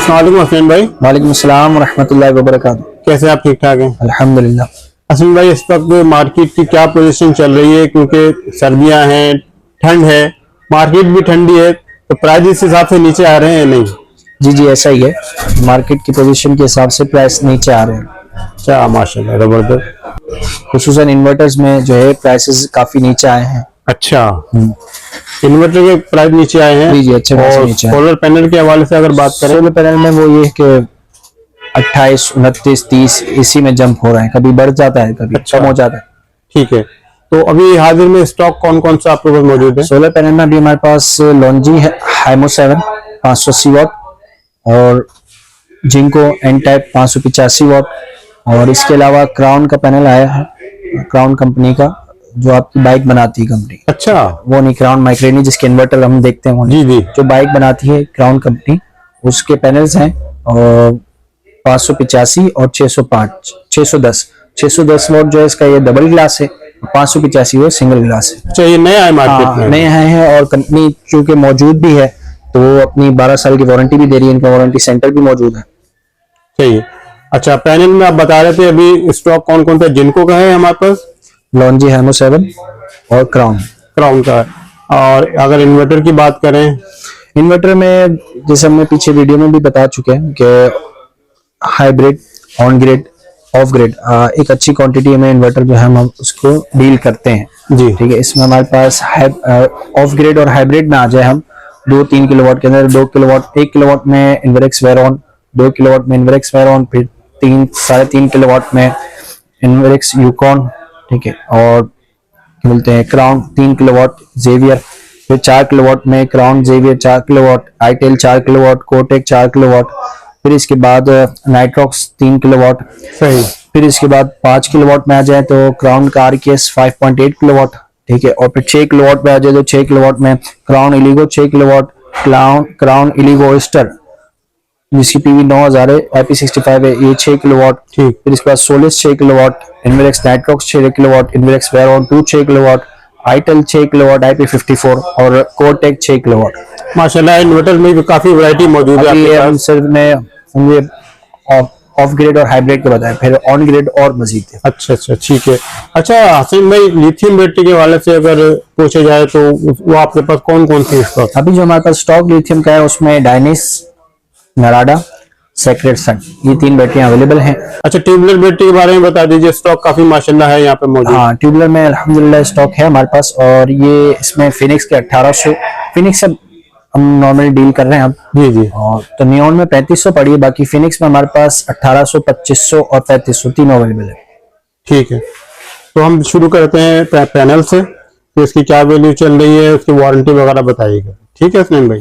अस्सलाम हसनैन भाई। वालेकुम अस्सलाम रहमतुल्लाहि व बरकातहू। कैसे आप? ठीक ठाक हैं अल्हम्दुलिल्लाह। हसन भाई, इस वक्त मार्केट की क्या पोजीशन चल रही है? क्योंकि सर्दियां हैं, ठंड है, मार्केट भी ठंडी है, तो प्राइस इस हिसाब से नीचे आ रहे हैं या नहीं? जी ऐसा ही है, मार्केट की पोजीशन के हिसाब से प्राइस नीचे आ रहे हैं। अच्छा, माशाल्लाह, जबरदस्त। खुसूसन इन्वर्टर्स में जो है प्राइसेस काफी नीचे आए हैं। अच्छा, इन्वर्टर के प्राइस नीचे आए हैं। जी अच्छे खासे नीचे आए। सोलर पैनल के हवाले से अगर बात करें, सोलर पैनल में वो ये है कि 28, 29, 30 इसी में जंप हो रहे हैं, कभी बढ़ जाता है कभी कम हो जाता है। ठीक है, तो अभी हाजिर में स्टॉक कौन कौन सा आपके पास मौजूद है? सोलर पैनल में अभी हमारे पास लॉन्जी है हाइमो 7 580 वाट, और जिंको एन टाइप 585 वाट, और इसके अलावा क्राउन का पैनल आया है, क्राउन कंपनी का, जो आपकी बाइक बनाती है कंपनी। अच्छा, वो नहीं, क्राउन माइक्रेनी जिसके इन्वर्टर हम देखते हैं वो नहीं। जी, जो बाइक बनाती है क्राउन कंपनी, उसके पैनल्स हैं, और 585 और 605 610 वाट जो है इसका, ये डबल ग्लास है। 585 वो सिंगल ग्लास है। अच्छा, ये नया है मार्केट में? नए आए हैं, और कंपनी चूंकि मौजूद भी है तो वो अपनी 12 साल की वारंटी भी दे रही है, इनका वारंटी सेंटर भी मौजूद है। सही है। अच्छा, पैनल में आप बता रहे थे अभी स्टॉक कौन कौन सा? जिनको का है हमारे पास लॉन्जी हाइमो 7 और क्राउन का है। और अगर इन्वर्टर की बात करें, इन्वर्टर में जैसे हमने पीछे वीडियो में भी बता चुके हैं कि hybrid, on grid, of grid, एक अच्छी क्वांटिटी में इन्वर्टर जो है हम उसको डील करते हैं। जी ठीक है, इसमें हमारे पास ऑफ ग्रिड और हाइब्रिड में आ जाए हम 2-3 किलोवाट के अंदर, 2 किलोवाट 1 किलोवाट में इन्वर्क्स वेरॉन, 2 किलोवाट में इन्वर्क्स वेरॉन, फिर 3-3.5 किलोवाट में इन्वर्क्स यूकॉन। ठीक है, और क्या बोलते हैं क्राउन 3 किलोवाट जेवियर, फिर 4 किलोवाट में crown Xavier 4 kilowatt, Itel 4 kilowatt, कोटेक 4 किलोवाट, फिर इसके बाद नाइट्रॉक्स 3 किलोवाट। सही। फिर इसके बाद 5 किलोवाट में आ जाए तो क्राउन का आरकेएस 5.8 किलोवाट। ठीक है, और फिर 6 किलोवाट में आ जाए तो 6 किलोवाट में क्राउन इलिगो 6 किलोवाट, क्राउन इलिगो ईस्टर जिसकी पीवी 9000 है, IP65 है, ये 6 किलोवाट। ठीक। फिर इसके बाद Solis 6 kilowatt, Inverex Nitrox 6 kilowatt, Inverex Veyron 6 kilowatt, Itel 6 kilowatt, IP54 और कोटेक 6 किलोवाट। माशाल्लाह, इन्वर्टर में भी काफी वैरायटी मौजूद है आपके पास। सिर्फ में ऑफ ग्रिड और हाइब्रिड के बताएं, फिर ऑन ग्रिड और मजीद है। अच्छा, ठीक है। अच्छा हसन भाई, लिथियम बैटरी के वाले से अगर पूछा जाए तो वो आपके पास कौन कौन सी स्टॉक? अभी जो हमारे पास स्टॉक लिथियम का है उसमें डायनिस, नराडा, सेक्रेट सन, ये 3 बैटरियां अवेलेबल हैं। अच्छा, ट्यूबलर बैटरी के बारे में बता दीजिए। स्टॉक काफी माशाल्लाह है यहाँ पे मौजूद। हाँ, ट्यूबलर में अल्हम्दुलिल्लाह स्टॉक है हमारे पास, और ये इसमें फिनिक्स के 1800, फिनिक्स से हम नॉर्मली डील कर रहे हैं अब। जी। और तो नियॉन में 3500 पड़ी है, बाकी फिनिक्स में हमारे पास 1800, 2500 और 3500 तीनों अवेलेबल है। ठीक है, तो हम शुरू करते हैं पैनल से। तो इसकी क्या वैल्यू चल रही है, उसकी वारंटी वगैरह बताइएगा। ठीक है हसन भाई।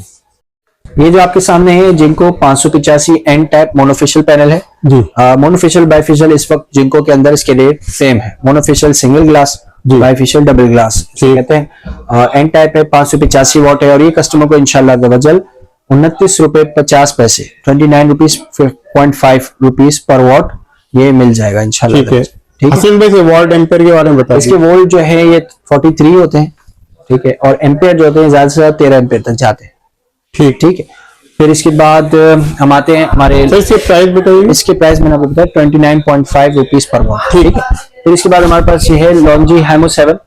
ये जो आपके सामने है Jinko 585 N type monofacial panel है जी। मोनोफेशियल बाइफेशियल इस वक्त जिंको के अंदर इसके रेट सेम है। Monofacial single glass, bifacial double glass कहते हैं। एन टाइप है, 585 वाट है, और ये कस्टमर को इंशाल्लाह दवजल 29 रुपए 50 पैसे 29.5 रुपीज पर वॉट ये मिल जाएगा इंशाल्लाह। ठीक है। ठीक है, हसन भाई से वोल्ट एम्पेयर के बारे में बताइए। इसके वोल्ट जो है ये 43 होते हैं। ठीक है, और एम्पेयर जो होते हैं ज्यादा से ज्यादा 13 एम्पेयर तक जाते हैं। ठीक है, फिर इसके बाद हम आते हैं हमारे इसके प्राइस बताइए। इसके प्राइस मैंने आपको बताया 29.5 रुपीज पर वॉट। ठीक है, फिर इसके बाद हमारे पास ये है लॉन्जी हाइमो 7,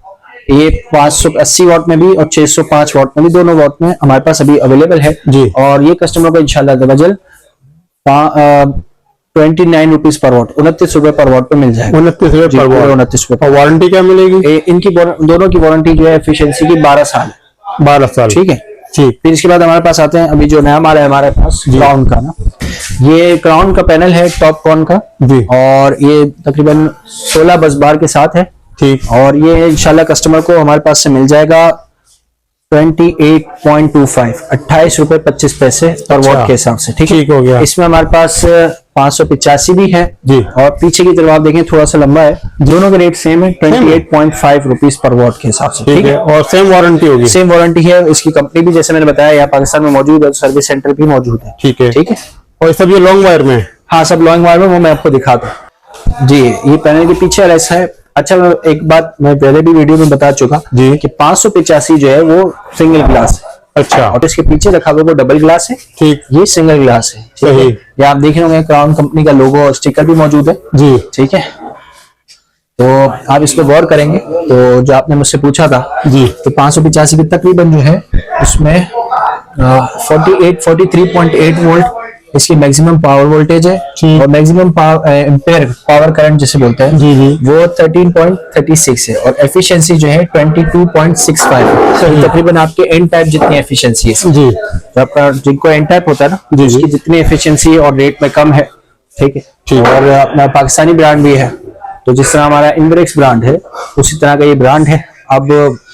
ये 580 वाट में भी और 605 वाट में भी, दोनों वाट में हमारे पास अभी अवेलेबल है जी। और ये कस्टमर को इंशाल्लाह दवजल 29 रुपीज पर वॉट, 29 रुपए पर वॉट पे मिल जाएगा। 29 रुपए पर वॉट। 29 रुपए। और वारंटी क्या मिलेगी? इनकी दोनों की वारंटी जो है एफिशिएंसी की 12 साल है। 12 साल। ठीक है। ठीक। फिर इसके बाद हमारे पास आते हैं अभी जो नया माल है हमारे पास क्राउन का ना, ये क्राउन का पैनल है टॉप कॉन का जी। और ये तकरीबन 16 बस बार के साथ है। ठीक। और ये इंशाल्लाह कस्टमर को हमारे पास से मिल जाएगा 28.25 28 रुपए 25 पैसे पर वॉट के हिसाब से। ठीक हो गया। इसमें हमारे पास 585 भी है जी। और पीछे की तरफ आप देखें थोड़ा सा लंबा है, दोनों के रेट सेम है 28.5 रुपीज पर वॉट के हिसाब से। ठीक है, और सेम वारंटी होगी। सेम वारंटी है। इसकी कंपनी भी जैसे मैंने बताया यहाँ पाकिस्तान में मौजूद है, सर्विस सेंटर भी मौजूद है। ठीक है। ठीक है, और सब ये लॉन्ग वायर में? हाँ, सब लॉन्ग वायर में, वो मैं आपको दिखाता हूँ जी। ये पैनल के पीछे ऐसा है। अच्छा, एक बात मैं पहले भी वीडियो में बता चुका जी कि 585 जो है वो सिंगल ग्लास है। अच्छा। और इसके पीछे रखा हुआ वो डबल ग्लास है, ठीक। ये सिंगल ग्लास है। ठीक है? सही। ये आप देख रहे होंगे क्राउन कंपनी का लोगो और स्टिकर भी मौजूद है जी। ठीक है। तो आप इस पर गौर करेंगे तो जो आपने मुझसे पूछा था जी। तो 585 की तकरीबन जो है उसमें 43.8 वोल्ट इसकी मैक्सिमम पावर वोल्टेज है ठीक। और मैक्सिमम एम्पेयर पावर करंट जिसे बोलते हैं जी जी। वो 13.36 है और एफिशिएंसी जो है 22.65 है। सही। तकरीबन आपके एन टाइप जितनी एफिशिएंसी है इसकी। जी तो आपका जिनको एन टाइप होता है ना जी जी। उसकी जितनी एफिशिएंसी और रेट में कम है ठीक है। ठीक। और अपना पाकिस्तानी ब्रांड भी है, तो जिस तरह हमारा इनवेरेक्स ब्रांड है उसी तरह का ये ब्रांड है। अब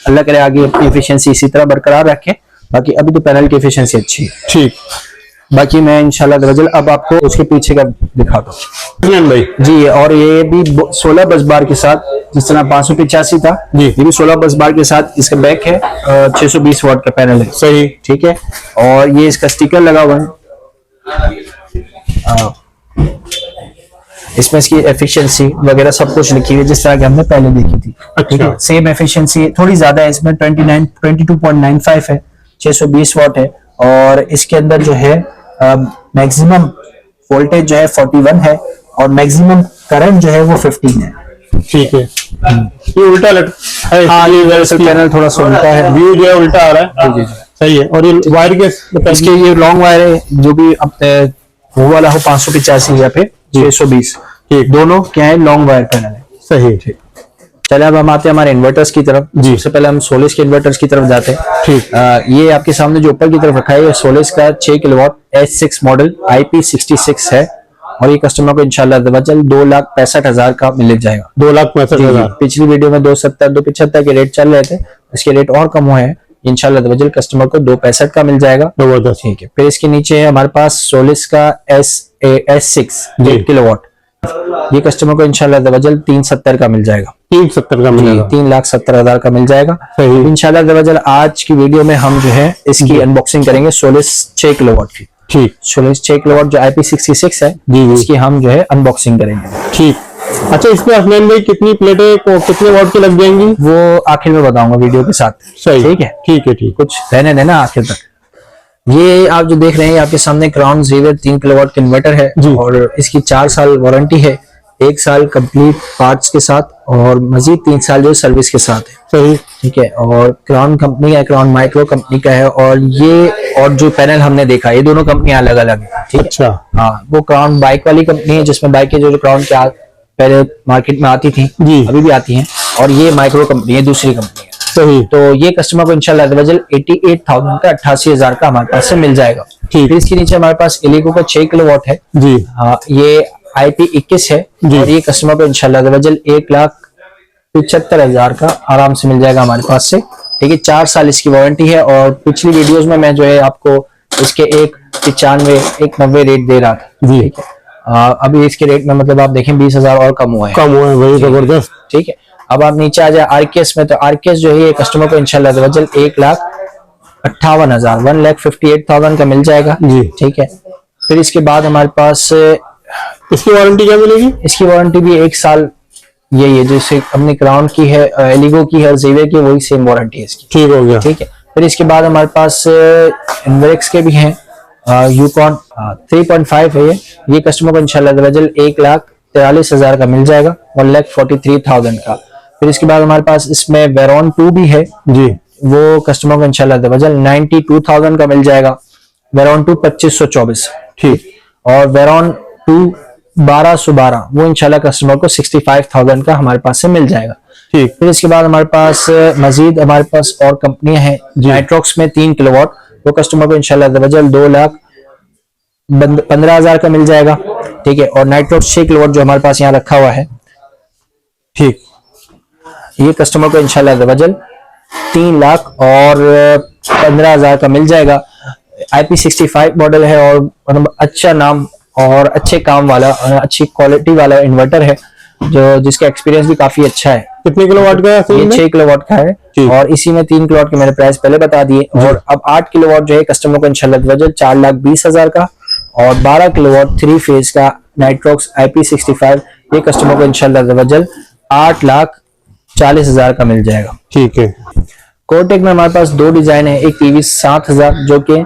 अल्लाह करे आगे अपनी एफिशिएंसी इसी तरह बरकरार रखें, बाकी अभी तो पैनल की एफिशिएंसी अच्छी है। ठीक। बाकी मैं इंशाल्लाह दरअसल अब आपको उसके पीछे का दिखाता हूँ भाई जी। और ये भी 16 बस बार के साथ, जिस तरह 585 था जी। ये भी 16 बस बार के साथ इसका बैक है। 620 वाट का पैनल है। सही। ठीक है। और ये इसका स्टिकर लगा हुआ है, इसमें इसकी एफिशिएंसी वगैरह सब कुछ लिखी हुई है जिस तरह की हमने पहले देखी थी। अच्छा। सेम एफिशिएंसी थोड़ी ज्यादा है इसमें 22.95 है, 620 वाट है। और इसके अंदर जो है मैक्सिमम वोल्टेज जो है 41 है और मैक्सिमम करंट जो है वो 15 है। ठीक है। ये उल्टा है। हाँ ये दरअसल पैनल थोड़ा सा उल्टा है, व्यू जो है उल्टा आ रहा है। जी जी। सही है। और ये वायर के इसके ये लॉन्ग वायर है जो भी अब वो वाला हो 585 या फिर 620, ठीक। दोनों क्या है लॉन्ग वायर पैनल है। सही। ठीक। चले अब हम आते हैं हमारे इन्वर्टर्स की तरफ। जी। सबसे पहले हम सोलिस के इन्वर्टर्स की तरफ जाते हैं। ठीक। ये आपके सामने जो ऊपर की तरफ रखा है ये सोलिस का 6 किलोवाट S6 मॉडल IP66 है और ये कस्टमर को इंशाल्लाह 2,65,000 का मिल जाएगा। 2,65,000। पिछली वीडियो में 270 275 के रेट चल रहे थे, इसके रेट और कम हुए हैं इंशाल्लाह कस्टमर को 265 का मिल जाएगा। जबरदस्त। ठीक है। फिर इसके नीचे है हमारे पास सोलिस का S6 8 किलोवाट, ये कस्टमर को इंशाल्लाह 370 का मिल जाएगा। 370 का मिलेगा। 3,70,000 का मिल जाएगा। सही। इंशाल्लाह आज की वीडियो में हम जो है इसकी अनबॉक्सिंग करेंगे सोलिस 6 किलोवाट की। ठीक। सोलिस 6 किलोवाट जो IP66 है जी जी। इसकी हम जो है अनबॉक्सिंग करेंगे। ठीक। अच्छा, इसमें अफनान भाई कितनी प्लेटें कितने वाट की लग जाएंगी वो आखिर में बताऊंगा वीडियो के साथ। सही। ठीक है। ठीक है। ठीक। कुछ रहने देना आखिर तक। ये आप जो देख रहे हैं आपके सामने क्राउन ज़ेवियर 3 किलोवाट का इन्वर्टर है जी। और इसकी 4 साल वारंटी है, 1 साल कंप्लीट पार्ट्स के साथ और मजीद 3 साल जो सर्विस के साथ है। सही। ठीक है। और क्राउन कंपनी का, क्राउन माइक्रो कंपनी का है और ये और जो पैनल हमने देखा ये दोनों कंपनियां अलग अलग है। ठीक है। अच्छा। हाँ, वो क्राउन बाइक वाली कंपनी है जिसमें बाइकें जो क्राउन के पहले मार्केट में आती थी जी। अभी भी आती हैं, और ये माइक्रो कंपनी है, दूसरी कंपनी है। सही। तो ये कस्टमर को इंशाल्लाह 88,000 का 88,000 का हमारे पास से मिल जाएगा। ठीक। फिर इसके नीचे हमारे पास एलिको का 6 किलोवाट है। जी। हाँ, ये IP21 है जी। और ये कस्टमर को इंशाल्लाह 1,75,000 का आराम से मिल जाएगा हमारे पास से। ठीक है। 4 साल इसकी वारंटी है और पिछली वीडियोस में मैं जो है आपको इसके 1,95 रेट दे रहा था। जी। ठीक है। अभी इसके रेट में मतलब आप देखें 20,000 और कम हुआ है। कम हुए भाई, जबरदस्त। ठीक है। अब आप नीचे आ जाए आरकेएस में, तो आरकेएस जो है ये कस्टमर को इंशाल्लाह 1,58,000 1,58,000 का मिल जाएगा। जी। ठीक है। फिर इसके बाद हमारे पास इसकी वारंटी क्या मिलेगी? इसकी वारंटी भी 1 साल यही है जैसे हमने क्राउन की है, एलिगो की है और ज़ेवियर की, वही सेम वारंटी है इसकी। ठीक हो गया। ठीक है। फिर इसके बाद हमारे पास इन्वेरेक्स के भी हैं, यूकॉन 3.5 है ये कस्टमर को इंशाल्लाह 1,43,000 का मिल जाएगा, 1,43,000 का। फिर इसके बाद हमारे पास इसमें वेरॉन 2 भी है जी। वो कस्टमर को इंशाल्लाह 92,000 का मिल जाएगा। वेरॉन 2 2524। ठीक। और वेरॉन 2 1212 वो इंशाल्लाह कस्टमर को 65,000 का हमारे पास से मिल जाएगा। ठीक। फिर इसके बाद हमारे पास मजीद हमारे पास और कंपनियां हैं। नाइट्रॉक्स में 3 किलोवाट वो कस्टमर को इंशाल्लाह 2,15,000 का मिल जाएगा। ठीक है। और नाइट्रॉक्स 6 किलोवाट जो हमारे पास यहाँ रखा हुआ है, ठीक, ये कस्टमर को इंशाल्लाह 3,15,000 का मिल जाएगा। IP65 मॉडल है और अच्छा नाम और अच्छे काम वाला और अच्छी क्वालिटी वाला इन्वर्टर है जो जिसका एक्सपीरियंस भी काफी अच्छा है। कितने किलोवाट का है? ये 6 किलोवाट का है और इसी में 3 किलोवाट के मैंने प्राइस पहले बता दिए। और अब 8 किलोवाट जो है कस्टमर को इंशाल्लाह 4,20,000 का और 12 किलोवाट 3 फेज का नाइट्रॉक्स IP65 ये कस्टमर को इंशाल्लाह 8,40,000 का मिल जाएगा। ठीक है। कोटेक में हमारे पास दो डिजाइन है, एक पीवी 7000 जो कि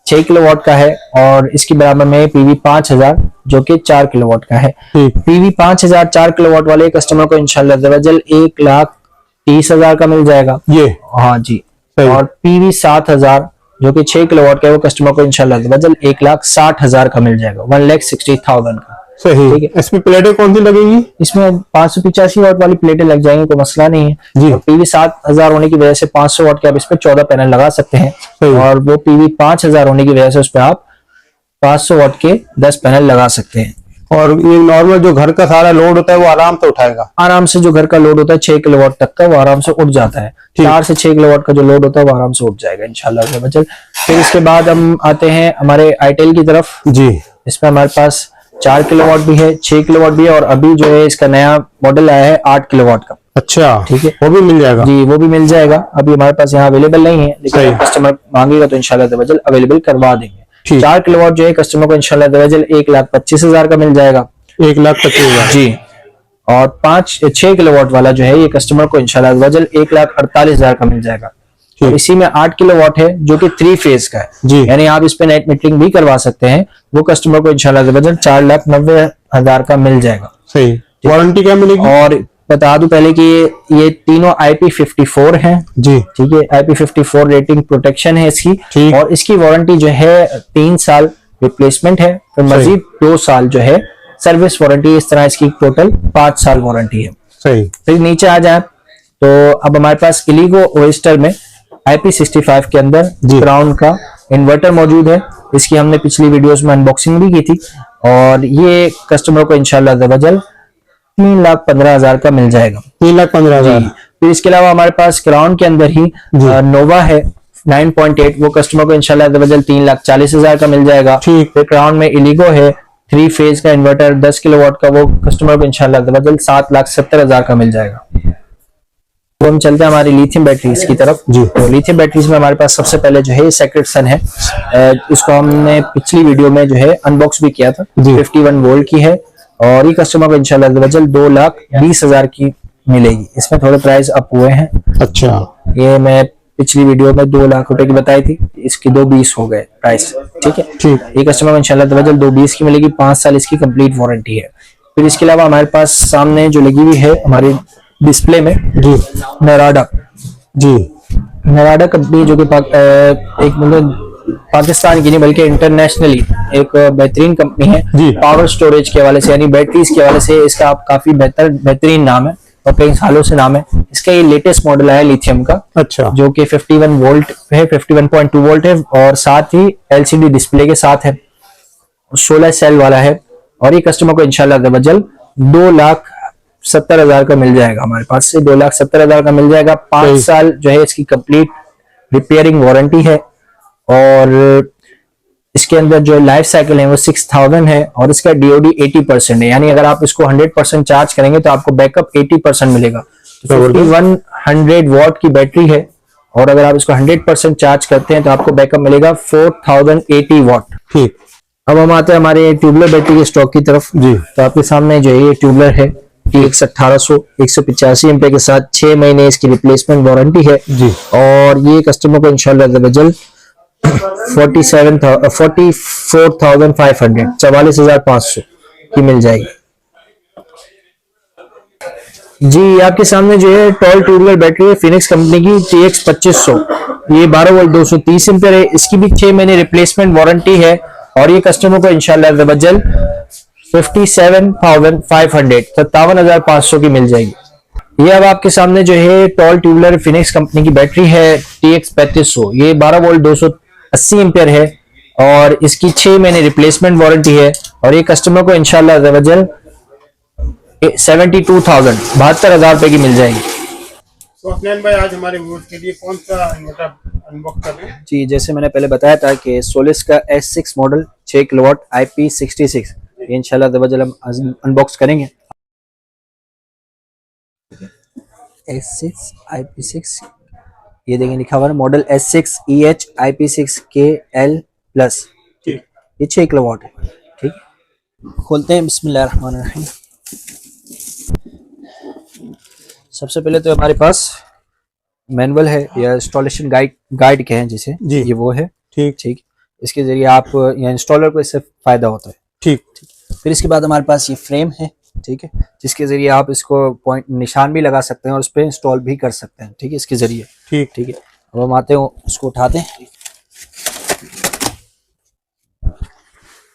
6 किलोवाट का है, और इसके बराबर में पीवी 5000 जो कि 4 किलोवाट का है। पीवी 5000 4 किलोवाट वाले कस्टमर को इंशाल्लाह दरअसल 1,30,000 का मिल जाएगा ये। हाँ जी। और पीवी 7000 जो कि 6 किलोवाट का है वो कस्टमर को इंशाल्लाह दरअसल 1,60,000 का मिल जाएगा, 1,60,000 का। सही। ठीक है। इसमें प्लेटें कौन सी लगेंगी? इसमें 585 वाट वाली प्लेटें लग जाएंगी, कोई मसला नहीं है जी। और पीवी 7000 होने की वजह से 500 वाट के आप इस पे 14 पैनल लगा सकते हैं, और वो पीवी 5000 होने की वजह से उस पे आप 500 वाट के 10 पैनल लगा सकते हैं। और ये नॉर्मल जो घर का सारा लोड होता है वो आराम से उठाएगा? आराम से जो घर का लोड होता है 6 किलोवाट तक का वो आराम से उठ जाता है। 4 से 6 किलोवाट का जो लोड होता है वो आराम से उठ जाएगा इंशाल्लाह से बचत। फिर इसके बाद हम आते हैं हमारे आईटेल की तरफ जी। इसमें हमारे पास 4 किलोवाट भी है, 6 किलोवाट भी है, और अभी जो है इसका नया मॉडल आया है 8 किलोवाट का। अच्छा, ठीक है, वो भी मिल जाएगा? जी वो भी मिल जाएगा। अभी हमारे पास यहाँ अवेलेबल नहीं है, लेकिन कस्टमर मांगेगा तो इंशाल्लाह दरअसल अवेलेबल करवा देंगे। 4 किलोवाट जो है कस्टमर को इंशाल्लाह दरअसल 1,25,000 का मिल जाएगा। 1,25,000 जी। और 6 किलोवाट वाला जो है ये कस्टमर को इंशाल्लाह दरअसल 1,48,000 का मिल जाएगा। और इसी में 8 किलोवाट है जो कि 3 फेज का है, यानी आप इस पे नेट मीटरिंग भी करवा सकते हैं, वो कस्टमर को इंशाल्लाह दरअसल 4,90,000 का मिल जाएगा। सही। वारंटी क्या मिलेगी? और बता दूं पहले कि ये तीनों IP54 हैं जी। ठीक है, IP54 रेटिंग प्रोटेक्शन है इसकी, और इसकी वारंटी जो है 3 साल रिप्लेसमेंट है, फिर मजीद 2 साल जो है सर्विस वारंटी। इस तरह इसकी टोटल 5 साल वारंटी है। सही। फिर नीचे आ जाए तो अब हमारे पास इलीगो ओएस्टर में IP65 के अंदर क्राउन का इन्वर्टर मौजूद है। इसकी हमने पिछली वीडियोस में अनबॉक्सिंग भी की थी, और ये कस्टमर को इंशाल्लाह दरअसल 3,15,000 का मिल जाएगा। 3,15,000। फिर इसके अलावा हमारे पास क्राउन के अंदर ही नोवा है 9.8, वो कस्टमर को इंशाल्लाह दरअसल 3,40,000 का मिल जाएगा। फिर क्राउन में इलीगो है 3 फेज का इन्वर्टर 10 किलोवाट का, वो कस्टमर को इंशाल्लाह दरअसल 7,70,000 का मिल जाएगा। तो हम चलते हैं हमारी लिथियम बैटरीज की तरफ। जी। तो लिथियम बैटरीज में हमारे पास सबसे पहले जो है सेक्रेट सन है, इसको हमने पिछली वीडियो में जो है अनबॉक्स भी किया था। 51 वोल्ट की है, और ये कस्टमर को इंशाल्लाह दरअसल 2,20,000 की मिलेगी। इसमें थोड़े प्राइस अप हुए हैं। अच्छा। ये मैं पिछली वीडियो में 2 लाख रुपए की बताई थी, इसकी 2,20 हो गए प्राइस। ठीक है, ये कस्टमर को इंशाल्लाह दरअसल 2,20 की मिलेगी। 5 साल इसकी कंप्लीट वारंटी है। फिर इसके अलावा हमारे पास सामने जो लगी हुई है हमारी डिस्प्ले में जी नराडा। जी, नराडा कंपनी जो कि एक मतलब पाकिस्तान की नहीं बल्कि इंटरनेशनली एक बेहतरीन कंपनी है पावर स्टोरेज के हवाले से, यानी बैटरीज के हवाले से इसका काफी बेहतरीन नाम है और कई सालों से नाम है। इसका ये लेटेस्ट मॉडल है लिथियम का। अच्छा। जो कि 51 वोल्ट है, 51.2 वोल्ट है, और साथ ही LCD डिस्प्ले के साथ है, 16 सेल वाला है, और ये कस्टमर को इंशाल्लाह दरअसल 2,70,000 का मिल जाएगा। हमारे पास से 2,70,000 का मिल जाएगा। 5 साल जो है इसकी कंप्लीट रिपेयरिंग वारंटी है, और इसके अंदर जो लाइफ साइकिल है वो 6,000 है, और इसका DOD 80% है, यानी अगर आप इसको 100% चार्ज करेंगे तो आपको बैकअप 80% मिलेगा। 5100 वॉट की बैटरी है, और अगर आप इसको 100% चार्ज करते हैं तो आपको बैकअप मिलेगा 4080 वॉट। ठीक। अब हम आते हैं हमारे ट्यूबलर बैटरी के स्टॉक की तरफ। जी। तो आपके सामने जो है ये ट्यूबलर है TX 1800 185 एम्पीयर के साथ 6 महीने इसकी रिप्लेसमेंट वारंटी है। जी। और ये कस्टमर को इंशाल्लाह दरअसल 44,500 44,500 की मिल जाएगी। जी, आपके सामने जो है टॉल ट्यूबलर बैटरी है फिनिक्स कंपनी की TX 2500, ये 12 वोल्ट 230 एम्पीयर है। इसकी भी 6 महीने रिप्लेसमेंट वारंटी है, और ये कस्टमर को इंशाल्लाह दरअसल 57,500 57,500 की मिल जाएगी। ये अब आपके सामने जो है टॉल ट्यूबलर फिनिक्स कंपनी की बैटरी है TX 3500, ये 12 वोल्ट 280 एम्पीयर है, और इसकी 6 महीने रिप्लेसमेंट वारंटी है, और ये कस्टमर को इंशाल्लाह दरअसल 72,000 रुपए की मिल जाएगी। तो अफनान भाई आज हमारे व्यूअर्स के लिए कौन सा इन्वर्टर अनबॉक्स कर रहे हैं? जी, जैसे मैंने पहले बताया था कि सोलिस का S6 मॉडल 6 किलोवाट IP66 इंशाल्लाह दरअसल हम अनबॉक्स करेंगे। S6 IP6, ये देखें लिखा हुआ है मॉडल S6 EH IP6KL+, ये 6 किलोवाट है। ठीक, खोलते हैं। बिस्मिल्लाहिर्रहमानिर्रहीम। सबसे पहले तो हमारे पास मैनुअल है या इंस्टॉलेशन गाइड कहें जिसे, जी। ये वो है। ठीक। ठीक, इसके जरिए आप या इंस्टॉलर को इससे फायदा होता है। ठीक। फिर इसके बाद हमारे पास ये फ्रेम है, ठीक है, जिसके जरिए आप इसको पॉइंट निशान भी लगा सकते हैं और उस पर इंस्टॉल भी कर सकते हैं। ठीक है, इसके जरिए। ठीक। ठीक है, अब हम आते हैं उसको उठाते हैं।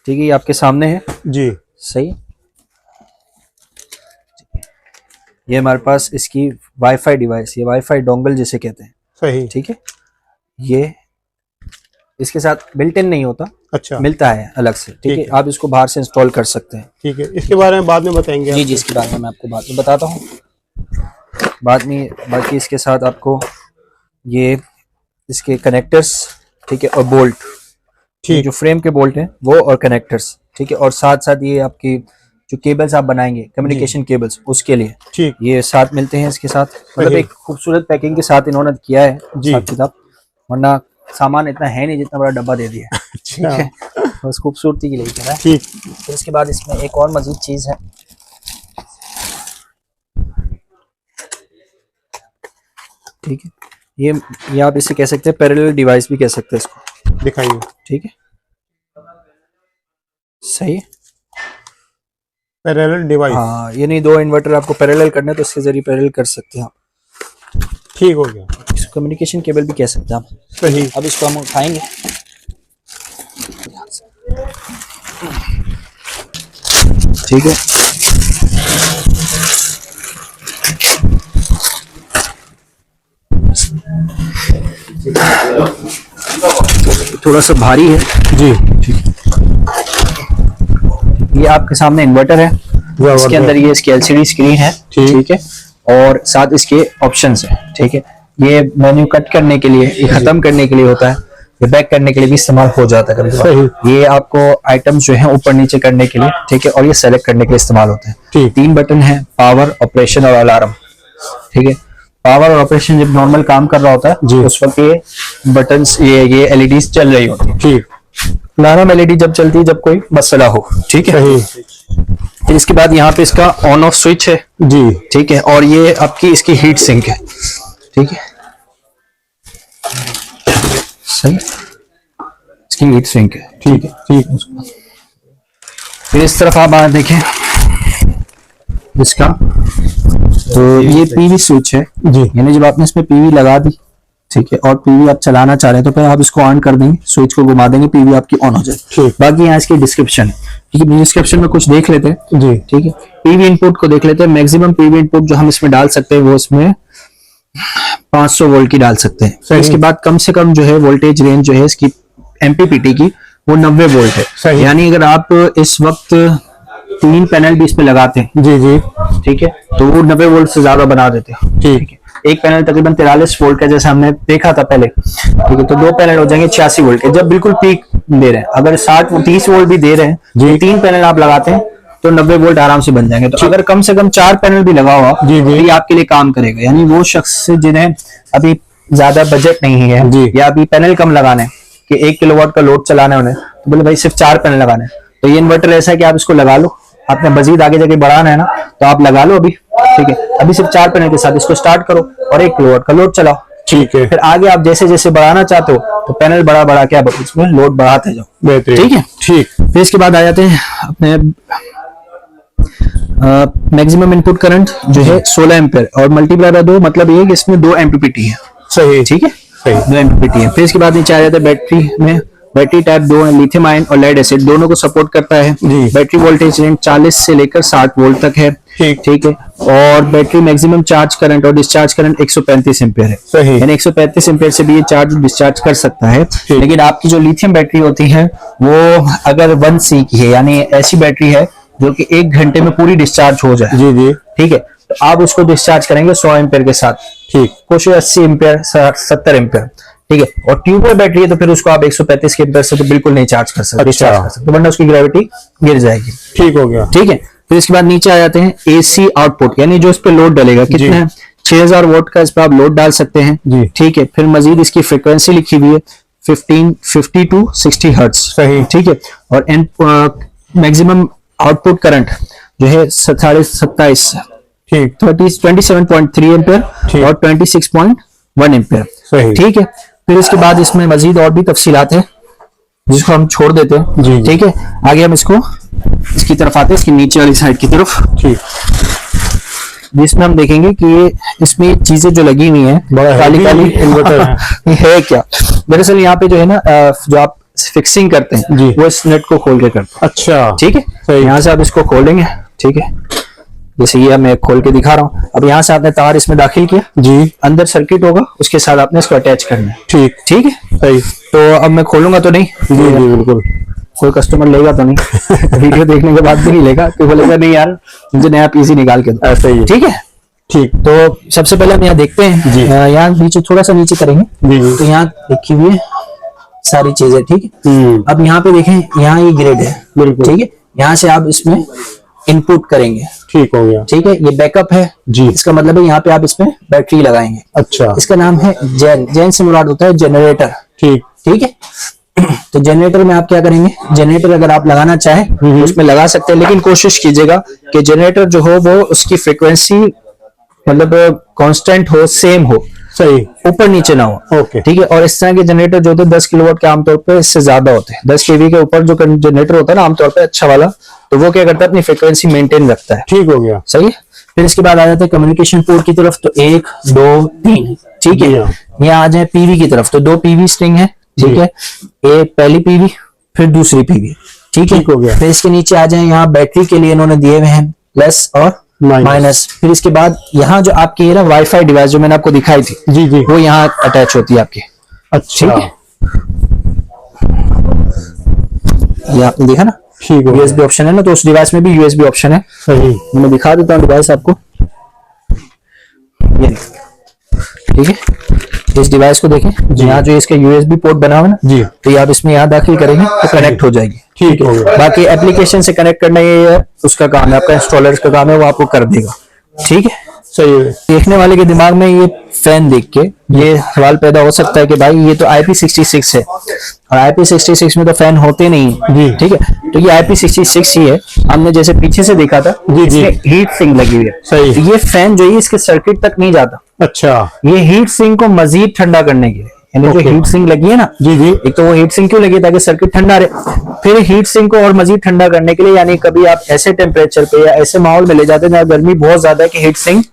ठीक है, ये आपके सामने है जी। सही। ये हमारे पास इसकी वाईफाई डिवाइस, ये वाईफाई डोंगल जिसे कहते हैं। सही। ठीक है, ये इसके साथ बिल्ट इन नहीं होता, अच्छा, मिलता है अलग से। ठीक है, है। आप इसको बाहर से इंस्टॉल कर सकते हैं। ठीक है, इसके बारे में बाद में बताएंगे जी आप? जी, इसके बारे में मैं आपको बाद में बताता हूँ बाद में। बाकी इसके साथ आपको ये इसके कनेक्टर्स, ठीक है, और बोल्ट, ठीक। जो फ्रेम के बोल्ट हैं वो, और कनेक्टर्स। ठीक है, और साथ साथ ये आपकी जो केबल्स आप बनाएंगे कम्युनिकेशन केबल्स, उसके लिए ठीक। ये साथ मिलते हैं इसके साथ। मतलब सही। एक खूबसूरत पैकिंग के साथ इन्होंने किया है जी। हिसाब किताब, वरना सामान इतना है नहीं जितना बड़ा डब्बा दे दिया है। ठीक अच्छा। है, बस खूबसूरती के लिए कह रहा है। ठीक। फिर इसके बाद इसमें एक और मजीद चीज है, ठीक है, ये आप इसे कह सकते हैं पैरेलल डिवाइस भी कह सकते हैं इसको। दिखाइए। ठीक है, सही है। Parallel device. हाँ, ये नहीं, दो इन्वर्टर आपको पैरेलल करना है तो इसके जरिए पैरेलल कर सकते हैं आप। ठीक हो गया। इसको कम्युनिकेशन केबल भी कह सकते हैं आप। सही। अब इसको हम उठाएंगे। ठीक है, थोड़ा सा भारी है जी। ये आपके सामने इन्वर्टर है, इसके अंदर ये इसकी एलसीडी स्क्रीन है। ठीक है, और साथ इसके ऑप्शंस है। ठीक है, ये मेन्यू कट करने के लिए, ये खत्म करने के लिए होता है, ये बैक करने के लिए भी इस्तेमाल हो जाता है कभी। ये आपको आइटम्स जो है ऊपर नीचे करने के लिए, ठीक है, और ये सेलेक्ट करने के लिए इस्तेमाल होते हैं। 3 बटन है, पावर, ऑपरेशन और अलार्म। ठीक है, पावर और ऑपरेशन जब नॉर्मल काम कर रहा होता है उस वक्त ये बटन्स, ये एलईडीज चल रही होती है। ठीक। अलार्म एलईडी जब चलती है जब कोई मसला हो। ठीक है, फिर इसके बाद यहाँ पे इसका ऑन ऑफ स्विच है जी। ठीक है, और ये आपकी इसकी हीट सिंक है। ठीक है, सही, इसकी हीट सिंक है। ठीक है। ठीक। फिर इस तरफ आप देखें इसका, तो ये पीवी स्विच है जी। यानी जब आपने इसमें पीवी लगा दी, ठीक है, और पीवी आप चलाना चाह रहे हैं तो फिर आप इसको ऑन कर देंगे, स्विच को घुमा देंगे, पीवी आपकी ऑन हो जाए। बाकी यहाँ इसकी डिस्क्रिप्शन है, ठीक है, डिस्क्रिप्शन में कुछ देख लेते हैं जी। ठीक है, पीवी इनपुट को देख लेते हैं। मैक्सिमम पीवी इनपुट जो हम इसमें डाल सकते हैं वो इसमें 500 वोल्ट की डाल सकते हैं। फिर इसके बाद कम से कम जो है वोल्टेज रेंज जो है इसकी एमपीपीटी की वो 90 वोल्ट है। यानी अगर आप इस वक्त 3 पैनल भी इसमें लगाते हैं जी जी, ठीक है, तो वो 90 वोल्ट से ज्यादा बना देते हैं। ठीक है, एक पैनल तकरीबन 43 वोल्ट का जैसा हमने देखा था पहले, ठीक है, तो 2 पैनल हो जाएंगे 86 वोल्ट के, जब बिल्कुल पीक दे रहे हैं। अगर 30 वोल्ट भी दे रहे हैं, जी 3 पैनल आप लगाते हैं तो 90 वोल्ट आराम से बन जाएंगे। तो अगर कम से कम 4 पैनल भी लगा हुआ जी जी, ये आपके लिए काम करेगा। यानी वो शख्स जिन्हें अभी ज्यादा बजट नहीं है जी, या अभी पैनल कम लगाने कि 1 किलोवाट का लोड चलाना है उन्हें, तो बोले भाई सिर्फ 4 पैनल लगाने, तो ये इन्वर्टर ऐसा है कि आप इसको लगा लो, आपने मजीद आगे जाके बढ़ाना है ना तो आप लगा लो अभी, ठीक है, अभी सिर्फ 4 पैनल के साथ इसको स्टार्ट करो और 1 किलोवाट का लोड चलाओ। ठीक है, फिर आगे आप जैसे जैसे बढ़ाना चाहते हो तो पैनल बढ़ा के आप इसमें लोड बढ़ाते जाओ। बेहतरीन, ठीक है, ठीक। फिर इसके बाद आ जाते हैं अपने मैक्सिमम इनपुट करंट जो है 16 एम्पीयर और मल्टीप्लाई बाय 2, मतलब ये कि इसमें 2 एमपीपीटी है। सही, ठीक है, सही, 2 एमपीपीटी है। फिर इसके बाद नीचे आ जाता है बैटरी में, बैटरी टाइप 2 है, लिथियम आयन और लेड एसिड दोनों को सपोर्ट करता है। बैटरी वोल्टेज रेंज 40 से लेकर 60 वोल्ट तक है। ठीक है, और बैटरी मैक्सिमम चार्ज करंट और डिस्चार्ज करंट 135 एम्पीयर है। सही, यानी 135 एम्पीयर से भी ये चार्ज डिस्चार्ज कर सकता है। लेकिन आपकी जो लिथियम बैटरी होती है वो अगर 1C की है, यानी ऐसी बैटरी है जो कि 1 घंटे में पूरी डिस्चार्ज हो जाए, जी जी, ठीक है, तो आप उसको डिस्चार्ज करेंगे 100 एम्पीयर के साथ। ठीक, कुछ 80 एम्पीयर 70 एम्पीयर, ठीक है, और ट्यूबवेल बैटरी है तो फिर उसको आप 135 के एम्पीयर से तो बिल्कुल नहीं चार्ज कर सकते, डिस्चार्ज कर सकते, वरना उसकी ग्रेविटी गिर जाएगी। ठीक हो गया, ठीक है। फिर इसके बाद नीचे आ जाते हैं एसी आउटपुट, यानी जो इस पे लोड डलेगा कितना है, 6000 वोल्ट का इस पर आप लोड डाल सकते हैं जी। ठीक है, फिर मजीद इसकी फ्रीक्वेंसी लिखी हुई है 50 टू 60 हर्ट्ज। सही, ठीक है, और मैक्सिमम आउटपुट करंट जो है 27.3 ठीक 27.3 एम्पीयर और 26.9 1 एम्पियर। सही। ठीक है, फिर इसके बाद इसमें मजीद और भी तफसीलात है जिसको हम छोड़ देते हैं। जी। ठीक है, आगे हम इसको इसकी तरफ आते हैं, इसकी नीचे वाली साइड की तरफ, ठीक। जिसमें हम देखेंगे कि ये इसमें चीजें जो लगी हुई हैं बड़ा काली काली इन्वर्टर है। ये है क्या? दरअसल यहाँ पे जो है ना जो आप फिक्सिंग करते हैं जी। वो इस नेट को खोल के करते हैं। अच्छा, ठीक है, सही। यहाँ से आप इसको खोलेंगे। ठीक है, जैसे ये मैं खोल के दिखा रहा हूँ। अब यहाँ से आपने तार इसमें दाखिल किया, जी, अंदर सर्किट होगा, उसके साथ आपने इसको अटैच करना है। ठीक। ठीक है, सही। तो अब मैं खोलूंगा तो नहीं, जी जी बिल्कुल। कोई कस्टमर लेगा तो नहीं वीडियो देखने के बाद भी नहीं लेगा, तो बोलेगा नहीं यार मुझे नया पीसी निकाल के दो। ऐसा ही है। ठीक है, ठीक। तो सबसे पहले हम यहाँ देखते हैं जी। यहाँ नीचे थोड़ा सा नीचे करेंगे जी जी। तो यहाँ देखी हुई है सारी चीजें। ठीक है, अब यहाँ पे देखें, यहाँ ये ग्रिड है। बिल्कुल। ठीक है, यहाँ से आप इसमें इनपुट करेंगे। ठीक हो गया। ठीक है, ये बैकअप है जी। इसका मतलब है यहाँ पे आप इसमें बैटरी लगाएंगे। अच्छा, इसका नाम है जैन। जैन से मुराद होता है जनरेटर। ठीक। ठीक है, तो जनरेटर में आप क्या करेंगे, जनरेटर अगर आप लगाना चाहें तो उसमें लगा सकते हैं, लेकिन कोशिश कीजिएगा कि जनरेटर जो हो वो उसकी फ्रीक्वेंसी मतलब कांस्टेंट हो, सेम हो, सही। ऊपर नीचे ना हो। ओके। ठीक है, और इस तरह के जनरेटर जो होते हैं 10 किलोवाट के आमतौर पे इससे ज्यादा होते हैं। 10 केवी के ऊपर जो जनरेटर होता है ना आमतौर पे अच्छा वाला, तो वो क्या करता है अपनी फ्रीक्वेंसी मेंटेन रखता है। ठीक हो गया। सही है, फिर इसके बाद आ जाते हैं कम्युनिकेशन पोर्ट की तरफ, तो 1 2 3। ठीक है, जी हाँ। यहाँ आ जाए पीवी की तरफ, तो 2 पीवी स्ट्रिंग है। ठीक है, एक पहली पीवी फिर दूसरी पीवी। ठीक है, ठीक हो गया। फिर इसके नीचे आ जाए, यहाँ बैटरी के लिए इन्होंने दिए हुए हैं प्लस और माइनस। फिर इसके बाद यहाँ जो आपकी है ना वाईफाई डिवाइस जो मैंने आपको दिखाई थी, जी जी। वो यहाँ अटैच होती है आपकी। अच्छा, ठीक है, ये आपने देखा ना ठीक हो यूएसबी गया। ऑप्शन है ना, तो उस डिवाइस में भी यूएसबी ऑप्शन है। सही। मैं दिखा देता हूँ डिवाइस आपको, ये ठीक है, इस डिवाइस को देखें, यहाँ जो इसका यूएसबी पोर्ट बना हुआ है ना जी। तो ये आप इसमें यहाँ दाखिल करेंगे तो कनेक्ट हो जाएगी। ठीक हो गया। बाकी एप्लीकेशन से कनेक्ट करना ये है उसका काम है, आपका इंस्टॉलर का काम है, वो आपको कर देगा। ठीक है, सही है। देखने वाले के दिमाग में ये फैन देख के ये सवाल पैदा हो सकता है कि भाई ये तो IP66 है और IP66 में तो फैन होते नहीं जी। ठीक है, तो ये IP66 ही है। हमने जैसे पीछे से देखा था, जी, जी। इसमें हीट सिंक लगी हुई है। सही। तो ये फैन जो है इसके सर्किट तक नहीं जाता, अच्छा, ये हीट सिंक को मजीद ठंडा करने के लिए, यानी जो ओके। हीट सिंक लगी है ना, जी जी। एक तो वो हीट सिंक क्यों लगी है ताकि सर्किट ठंडा रहे, फिर हीट सिंक को और मजीद ठंडा करने के लिए, यानी कभी आप ऐसे टेम्परेचर पे या ऐसे माहौल में ले जाते हैं जहाँ गर्मी बहुत ज्यादा है कि हीट सिंक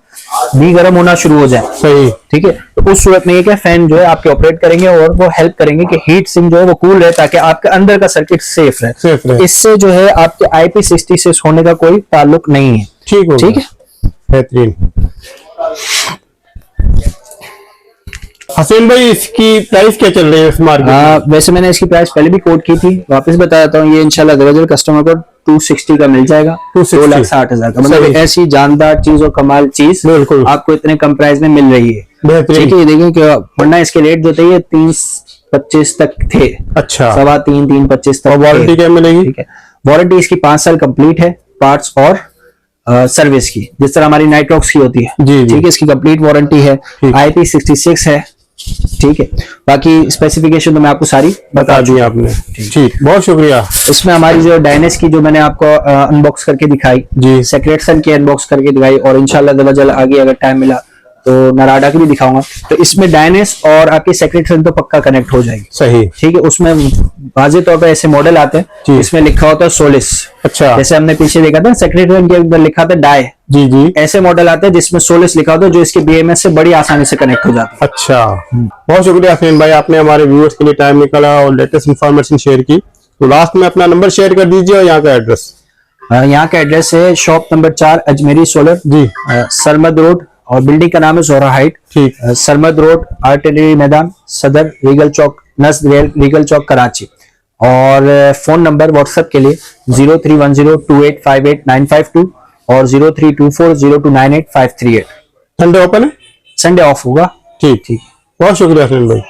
भी गर्म होना शुरू हो जाए। सही। ठीक है, तो उस सूरत में ये क्या फैन जो है आपके ऑपरेट करेंगे और वो हेल्प करेंगे कि हीट सिंक जो है वो कूल रहे ताकि आपके अंदर का सर्किट सेफ सेफ रहे। रहे। इससे जो है आपके IP66 होने का कोई ताल्लुक नहीं है। ठीक हो ठीक गया। है, बेहतरीन। हसीन भाई, इसकी प्राइस क्या चल रही है इस मार्केट में? वैसे मैंने इसकी प्राइस पहले भी कोट की थी, वापस बता देता हूँ, ये इंशाल्लाह दरअसल कस्टमर को 260 का मिल जाएगा, 260,000 का। मतलब सही। ऐसी जानदार चीज और कमाल चीज बिल्कुल। आपको इतने कम प्राइस में मिल रही है। बेहतरीन। ठीक है, ये देखें कि वरना इसके रेट जो थे ये 325 तक थे, अच्छा, 3.25 325 तक। और वारंटी थे। क्या मिलेगी? ठीक है, वारंटी इसकी 5 साल कंप्लीट है, पार्ट्स और सर्विस की, जिस तरह हमारी नाइट्रॉक्स की होती है। जी, जी। ठीक है, इसकी कंप्लीट वारंटी है, ठीक। IP66 है। ठीक है, बाकी स्पेसिफिकेशन तो मैं आपको सारी बता दी आपने। ठीक, बहुत शुक्रिया। इसमें हमारी जो डायनेस की जो मैंने आपको अनबॉक्स करके दिखाई, जी। सेक्रेट सन की अनबॉक्स करके दिखाई, और इंशाल्लाह जल्द आगे अगर टाइम मिला तो नराडा की भी दिखाऊंगा। तो इसमें डायनेस और आपकी सेक्रेट सन तो पक्का कनेक्ट हो जाएगी। सही। ठीक है, उसमें वाज़ेह तौर पर ऐसे मॉडल आते जी। हैं इसमें लिखा होता है सोलिस। अच्छा, जैसे हमने पीछे देखा था सेक्रेट सन के अंदर लिखा था डाई, जी जी। ऐसे मॉडल आते हैं जिसमें सोलिस लिखा होता है जो इसके BMS से बड़ी आसानी से कनेक्ट हो जाता है। अच्छा, बहुत शुक्रिया हसीन भाई, आपने हमारे व्यूअर्स के लिए टाइम निकाला और लेटेस्ट इंफॉर्मेशन शेयर की। तो लास्ट में अपना नंबर शेयर कर दीजिए और यहाँ का एड्रेस। यहाँ का एड्रेस है शॉप नंबर 4 अजमेरी सोलर जी। सरमद रोड, और बिल्डिंग का नाम है जोहरा हाइट। ठीक। सरमद रोड, आर्टिलरी मैदान, सदर, रीगल चौक, नज़द रीगल चौक, कराची। और फोन नंबर व्हाट्सएप के लिए 03102858 और 03240298 538। संडे ओपन है? संडे ऑफ होगा। ठीक, बहुत शुक्रिया हसीन भाई।